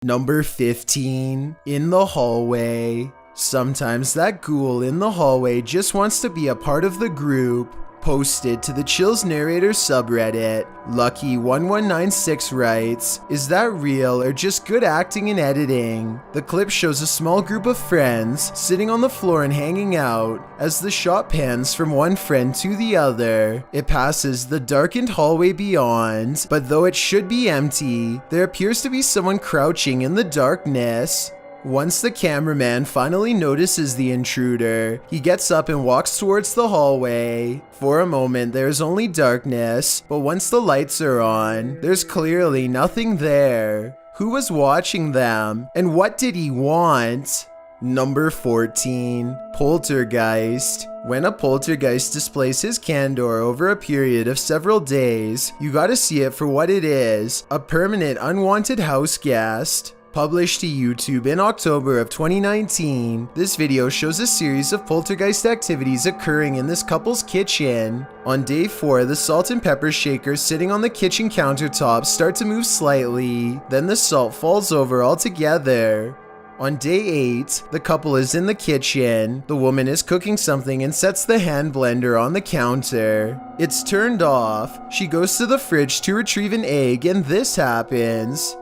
Number 15. In the hallway. Sometimes that ghoul in the hallway just wants to be a part of the group. Posted to the Chills Narrator subreddit, Lucky1196 writes, "Is that real or just good acting and editing?" The clip shows a small group of friends sitting on the floor and hanging out as the shot pans from one friend to the other. It passes the darkened hallway beyond, but though it should be empty, there appears to be someone crouching in the darkness. Once the cameraman finally notices the intruder, he gets up and walks towards the hallway. For a moment, there's only darkness, but once the lights are on, there's clearly nothing there. Who was watching them, and what did he want? Number 14. Poltergeist. When a poltergeist displays his candor over a period of several days, you gotta see it for what it is, a permanent unwanted house guest. Published to YouTube in October of 2019, this video shows a series of poltergeist activities occurring in this couple's kitchen. On day 4, the salt and pepper shakers sitting on the kitchen countertop start to move slightly, then the salt falls over altogether. On day 8, the couple is in the kitchen. The woman is cooking something and sets the hand blender on the counter. It's turned off. She goes to the fridge to retrieve an egg, and this happens.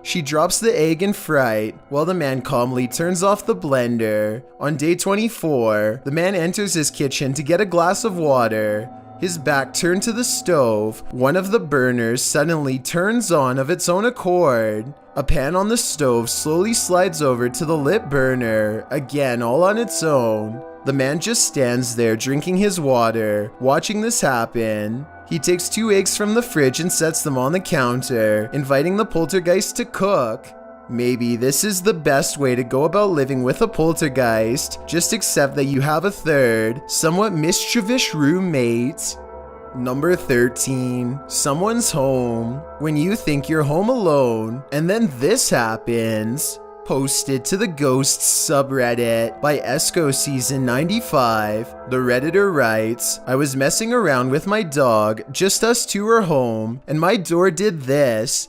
She drops the egg in fright, while the man calmly turns off the blender. On day 24, the man enters his kitchen to get a glass of water. His back turned to the stove. One of the burners suddenly turns on of its own accord. A pan on the stove slowly slides over to the lit burner, again all on its own. The man just stands there drinking his water, watching this happen. He takes 2 eggs from the fridge and sets them on the counter, inviting the poltergeist to cook. Maybe this is the best way to go about living with a poltergeist, just accept that you have a third, somewhat mischievous roommate. Number 13. Someone's home. When you think you're home alone, and then this happens. Posted to the Ghosts subreddit by Esco Season 95. The Redditor writes, "I was messing around with my dog, just us two were home, and my door did this."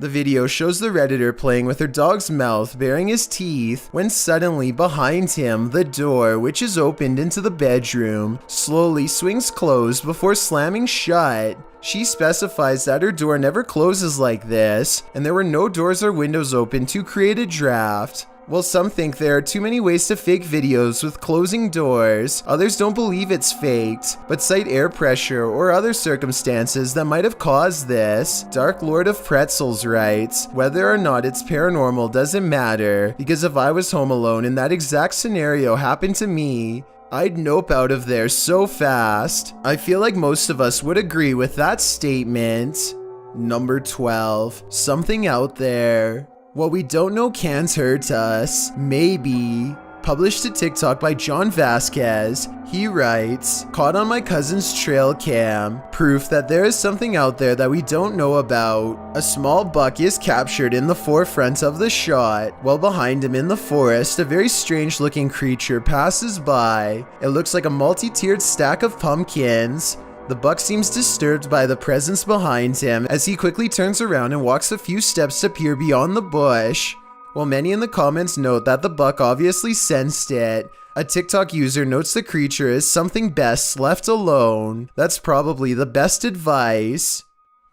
The video shows the Redditor playing with her dog's mouth, baring his teeth, when suddenly behind him, the door, which is opened into the bedroom, slowly swings closed before slamming shut. She specifies that her door never closes like this, and there were no doors or windows open to create a draft. While some think there are too many ways to fake videos with closing doors, others don't believe it's faked, but cite air pressure or other circumstances that might have caused this. Dark Lord of Pretzels writes, "Whether or not it's paranormal doesn't matter, because if I was home alone and that exact scenario happened to me, I'd nope out of there so fast." I feel like most of us would agree with that statement. Number 12. Something out there. What we don't know can't hurt us. Maybe. Published to TikTok by John Vasquez, he writes, "Caught on my cousin's trail cam. Proof that there is something out there that we don't know about. A small buck is captured in the forefront of the shot, while behind him in the forest, a very strange looking creature passes by. It looks like a multi-tiered stack of pumpkins. The buck seems disturbed by the presence behind him as he quickly turns around and walks a few steps to peer beyond the bush." While many in the comments note that the buck obviously sensed it, a TikTok user notes the creature is something best left alone. That's probably the best advice.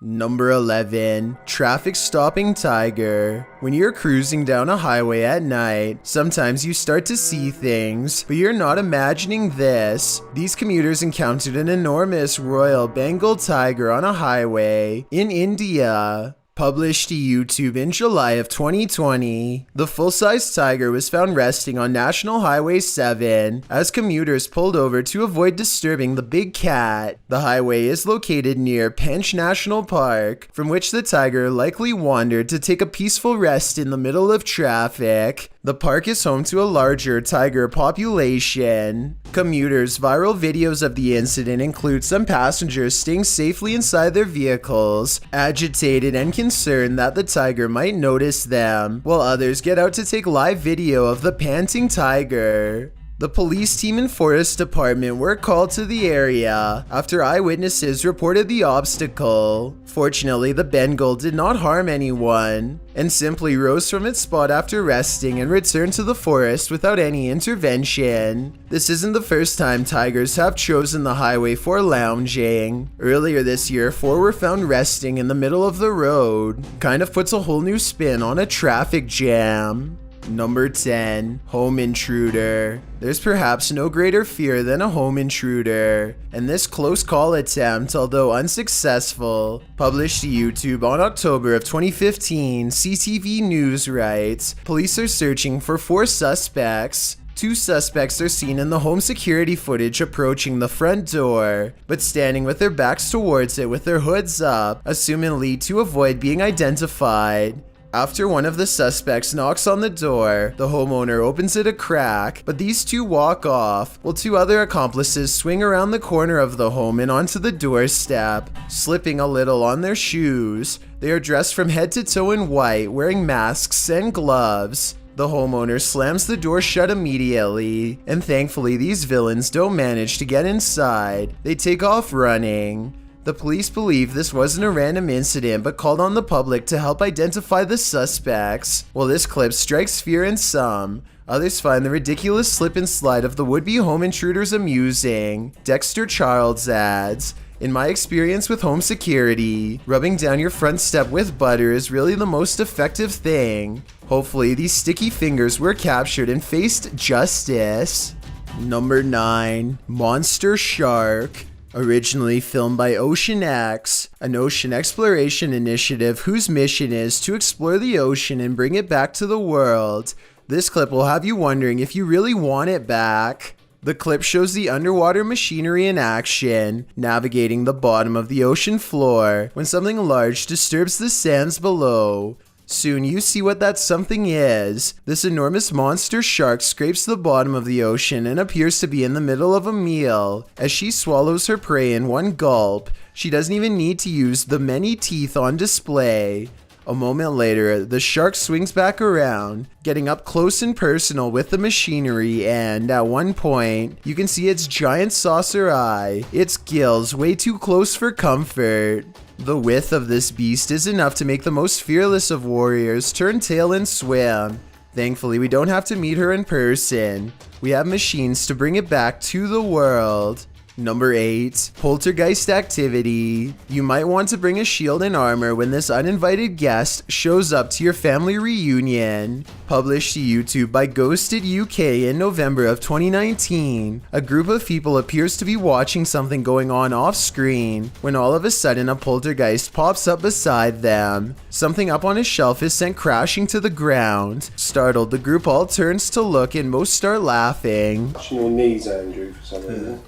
Number 11. Traffic stopping tiger. When you're cruising down a highway at night, sometimes you start to see things, but you're not imagining this. These commuters encountered an enormous Royal Bengal tiger on a highway in India. Published to YouTube in July of 2020, the full-size tiger was found resting on National Highway 7 as commuters pulled over to avoid disturbing the big cat. The highway is located near Pench National Park, from which the tiger likely wandered to take a peaceful rest in the middle of traffic. The park is home to a larger tiger population. Commuters' viral videos of the incident include some passengers staying safely inside their vehicles, agitated and concerned that the tiger might notice them, while others get out to take live video of the panting tiger. The police team and forest department were called to the area after eyewitnesses reported the obstacle. Fortunately, the Bengal did not harm anyone and simply rose from its spot after resting and returned to the forest without any intervention. This isn't the first time tigers have chosen the highway for lounging. Earlier this year, 4 were found resting in the middle of the road. Kind of puts a whole new spin on a traffic jam. Number 10. Home intruder. There's perhaps no greater fear than a home intruder, and this close call attempt, although unsuccessful, published to YouTube on October of 2015, CTV News writes, police are searching for 4 suspects. 2 suspects are seen in the home security footage approaching the front door, but standing with their backs towards it with their hoods up, assumedly to avoid being identified. After one of the suspects knocks on the door, the homeowner opens it a crack, but these 2 walk off, while 2 other accomplices swing around the corner of the home and onto the doorstep, slipping a little on their shoes. They are dressed from head to toe in white, wearing masks and gloves. The homeowner slams the door shut immediately, and thankfully these villains don't manage to get inside. They take off running. The police believe this wasn't a random incident but called on the public to help identify the suspects. While this clip strikes fear in some, others find the ridiculous slip and slide of the would-be home intruders amusing. Dexter Charles adds, "In my experience with home security, rubbing down your front step with butter is really the most effective thing. Hopefully these sticky fingers were captured and faced justice." Number 9. Monster Shark. Originally filmed by Ocean X, an ocean exploration initiative whose mission is to explore the ocean and bring it back to the world. This clip will have you wondering if you really want it back. The clip shows the underwater machinery in action, navigating the bottom of the ocean floor when something large disturbs the sands below. Soon you see what that something is. This enormous monster shark scrapes the bottom of the ocean and appears to be in the middle of a meal. As she swallows her prey in one gulp, she doesn't even need to use the many teeth on display. A moment later, the shark swings back around, getting up close and personal with the machinery, and at one point, you can see its giant saucer eye, its gills way too close for comfort. The width of this beast is enough to make the most fearless of warriors turn tail and swim. Thankfully, we don't have to meet her in person. We have machines to bring it back to the world. Number 8. Poltergeist activity. You might want to bring a shield and armor when this uninvited guest shows up to your family reunion. Published to YouTube by Ghosted UK in November of 2019, a group of people appears to be watching something going on off screen when all of a sudden a poltergeist pops up beside them. Something up on a shelf is sent crashing to the ground. Startled, the group all turns to look and most start laughing. Touching your knees, Andrew, for some reason.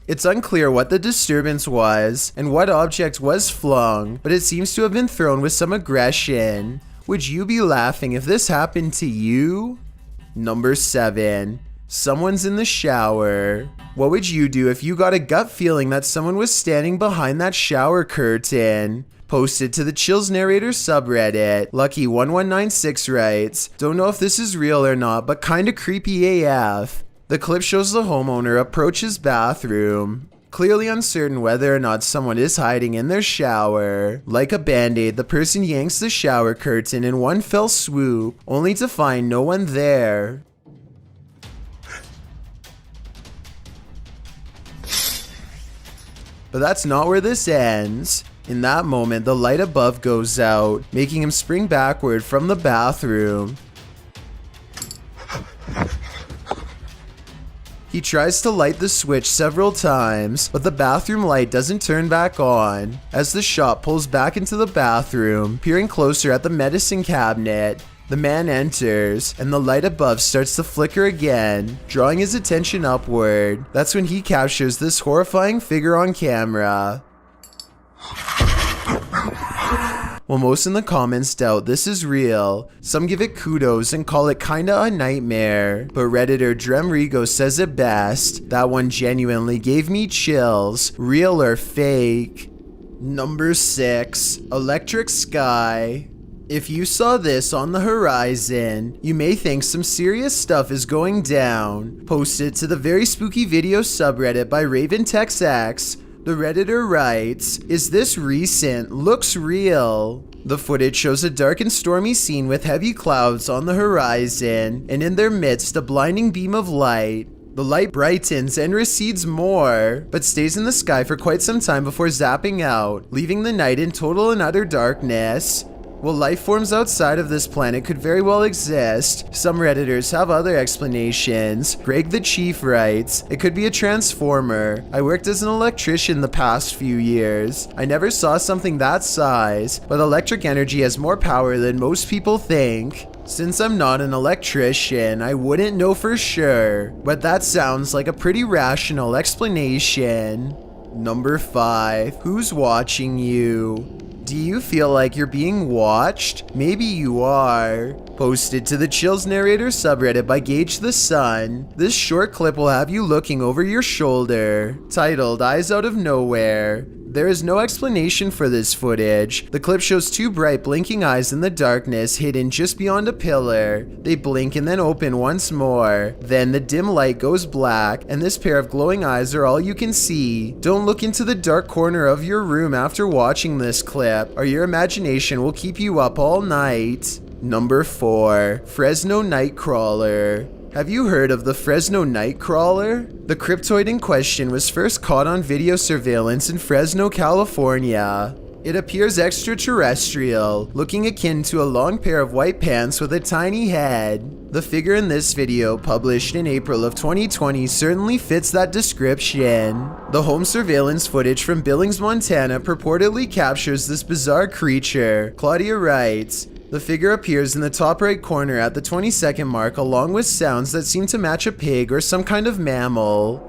It's unclear what the disturbance was and what object was flung, but it seems to have been thrown with some aggression. Would you be laughing if this happened to you? Number 7. Someone's in the shower. What would you do if you got a gut feeling that someone was standing behind that shower curtain? Posted to the Chills Narrator subreddit, Lucky1196 writes, "Don't know if this is real or not, but kinda creepy AF." The clip shows the homeowner approach his bathroom, clearly uncertain whether or not someone is hiding in their shower. Like a band-aid, the person yanks the shower curtain in one fell swoop, only to find no one there. But that's not where this ends. In that moment, the light above goes out, making him spring backward from the bathroom. He tries to light the switch several times, but the bathroom light doesn't turn back on. As the shot pulls back into the bathroom, peering closer at the medicine cabinet, the man enters, and the light above starts to flicker again, drawing his attention upward. That's when he captures this horrifying figure on camera. While most in the comments doubt this is real, some give it kudos and call it kinda a nightmare, but Redditor Dremrigo says it best, "That one genuinely gave me chills, real or fake." Number 6. Electric Sky. If you saw this on the horizon, you may think some serious stuff is going down. Posted to the very spooky video subreddit by RavenTexX, the Redditor writes, "Is this recent? Looks real." The footage shows a dark and stormy scene with heavy clouds on the horizon, and in their midst a blinding beam of light. The light brightens and recedes more, but stays in the sky for quite some time before zapping out, leaving the night in total and utter darkness. While life forms outside of this planet could very well exist, some Redditors have other explanations. Greg the Chief writes, "It could be a transformer. I worked as an electrician the past few years. I never saw something that size, but electric energy has more power than most people think. Since I'm not an electrician, I wouldn't know for sure, but that sounds like a pretty rational explanation." Number 5. Who's watching you? Do you feel like you're being watched? Maybe you are. Posted to the Chills Narrator subreddit by Gage the Sun, this short clip will have you looking over your shoulder. Titled Eyes Out of Nowhere. There is no explanation for this footage. The clip shows 2 bright blinking eyes in the darkness hidden just beyond a pillar. They blink and then open once more. Then the dim light goes black and this pair of glowing eyes are all you can see. Don't look into the dark corner of your room after watching this clip, or your imagination will keep you up all night. Number 4. Fresno Nightcrawler. Have you heard of the Fresno Nightcrawler? The cryptoid in question was first caught on video surveillance in Fresno, California. It appears extraterrestrial, looking akin to a long pair of white pants with a tiny head. The figure in this video, published in April of 2020, certainly fits that description. The home surveillance footage from Billings, Montana purportedly captures this bizarre creature. Claudia writes, "The figure appears in the top right corner at the 20-second mark along with sounds that seem to match a pig or some kind of mammal."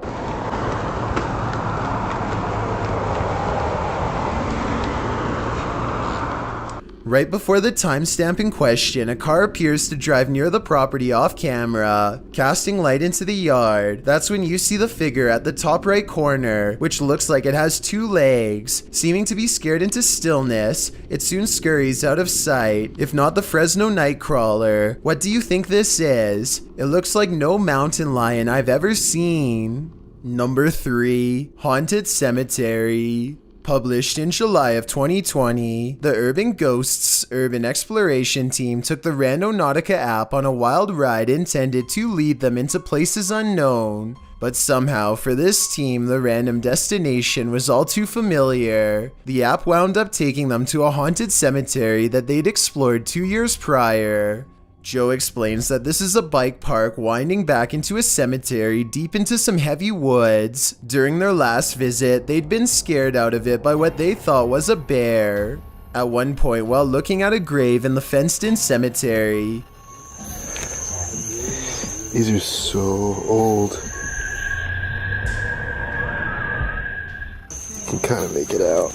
Right before the timestamp in question, a car appears to drive near the property off camera, casting light into the yard. That's when you see the figure at the top right corner, which looks like it has 2 legs. Seeming to be scared into stillness, it soon scurries out of sight. If not the Fresno Nightcrawler, what do you think this is? It looks like no mountain lion I've ever seen. Number 3. Haunted Cemetery. Published in July of 2020, the Urban Ghosts Urban Exploration Team took the Randonautica app on a wild ride intended to lead them into places unknown. But somehow, for this team, the random destination was all too familiar. The app wound up taking them to a haunted cemetery that they'd explored 2 years prior. Joe explains that this is a bike park winding back into a cemetery deep into some heavy woods. During their last visit, they'd been scared out of it by what they thought was a bear. At one point, while looking at a grave in the fenced-in cemetery, These are so old. You can kind of make it out.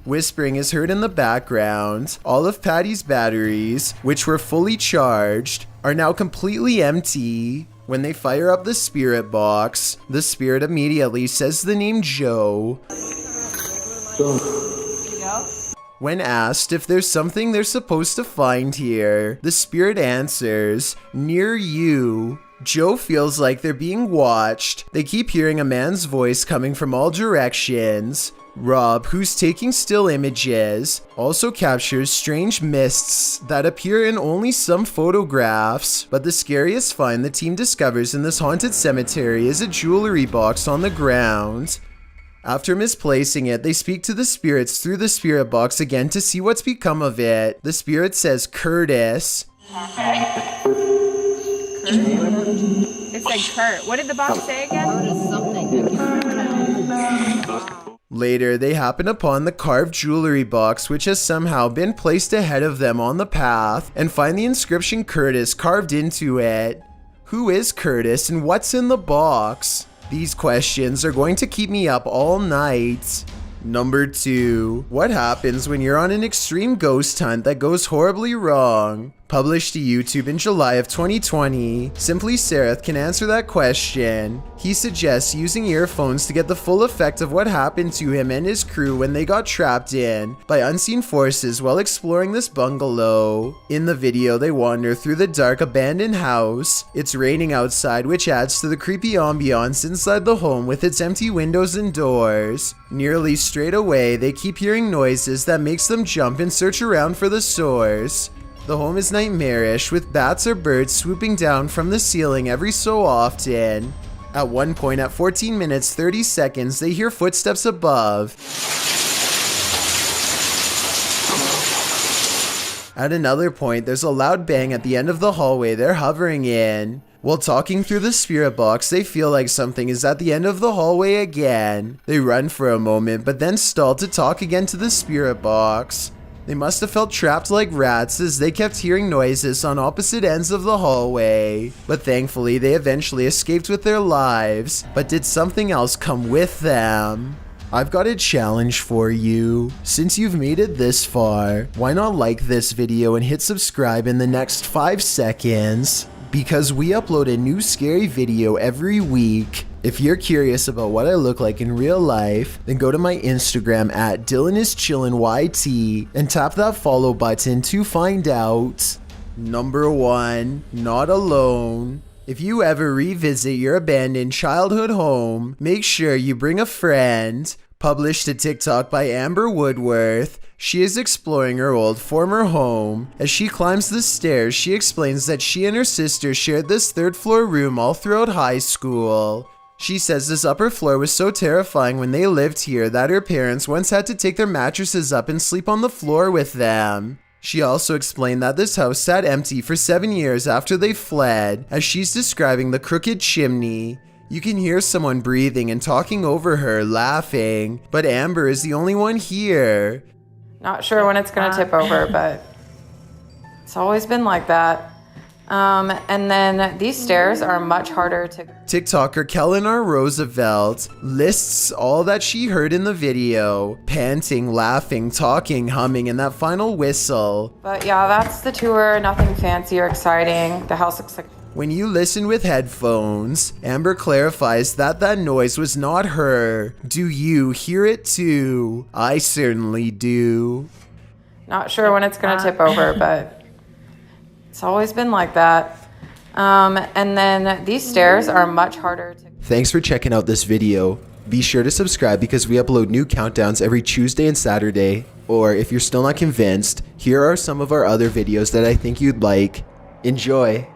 whispering is heard in the background. All of Patty's batteries, which were fully charged, are now completely empty. When they fire up the spirit box, the spirit immediately says the name Joe. When asked if there's something they're supposed to find here, the spirit answers, "Near you." Joe feels like they're being watched. They keep hearing a man's voice coming from all directions. Rob, who's taking still images, also captures strange mists that appear in only some photographs. But the scariest find the team discovers in this haunted cemetery is a jewelry box on the ground. After misplacing it, they speak to the spirits through the spirit box again to see what's become of it. The spirit says Curtis. It said Kurt. What did the box say again? Later, they happen upon the carved jewelry box, which has somehow been placed ahead of them on the path, and find the inscription Curtis carved into it. Who is Curtis and what's in the box? These questions are going to keep me up all night. Number 2. What happens when you're on an extreme ghost hunt that goes horribly wrong? Published to YouTube in July of 2020, Simply Sereth can answer that question. He suggests using earphones to get the full effect of what happened to him and his crew when they got trapped in by unseen forces while exploring this bungalow. In the video, they wander through the dark abandoned house. It's raining outside, which adds to the creepy ambiance inside the home with its empty windows and doors. Nearly straight away, they keep hearing noises that makes them jump and search around for the source. The home is nightmarish, with bats or birds swooping down from the ceiling every so often. At one point at 14 minutes 30 seconds, they hear footsteps above. At another point, there's a loud bang at the end of the hallway they're hovering in. While talking through the spirit box, they feel like something is at the end of the hallway again. They run for a moment, but then stall to talk again to the spirit box. They must have felt trapped like rats as they kept hearing noises on opposite ends of the hallway. But thankfully, they eventually escaped with their lives. But did something else come with them? I've got a challenge for you. Since you've made it this far, why not like this video and hit subscribe in the next 5 seconds? Because we upload a new scary video every week. If you're curious about what I look like in real life, then go to my Instagram at DylanIsChillinYT and tap that follow button to find out. Number 1. Not alone. If you ever revisit your abandoned childhood home, make sure you bring a friend. Published to TikTok by Amber Woodworth, she is exploring her old former home. As she climbs the stairs, she explains that she and her sister shared this 3rd floor room all throughout high school. She says this upper floor was so terrifying when they lived here that her parents once had to take their mattresses up and sleep on the floor with them. She also explained that this house sat empty for 7 years after they fled, as she's describing the crooked chimney. You can hear someone breathing and talking over her, laughing, but Amber is the only one here. Not sure when it's gonna tip over, but it's always been like that. And then these stairs are much harder to... TikToker Kellen R. Roosevelt lists all that she heard in the video. Panting, laughing, talking, humming, and that final whistle. But yeah, that's the tour. Nothing fancy or exciting. The house looks like... When you listen with headphones, Amber clarifies that that noise was not her. Do you hear it too? I certainly do. Not sure when it's gonna tip over, but... it's always been like that. And then these stairs are much harder to... Thanks for checking out this video. Be sure to subscribe because we upload new countdowns every Tuesday and Saturday. Or if you're still not convinced, here are some of our other videos that I think you'd like. Enjoy!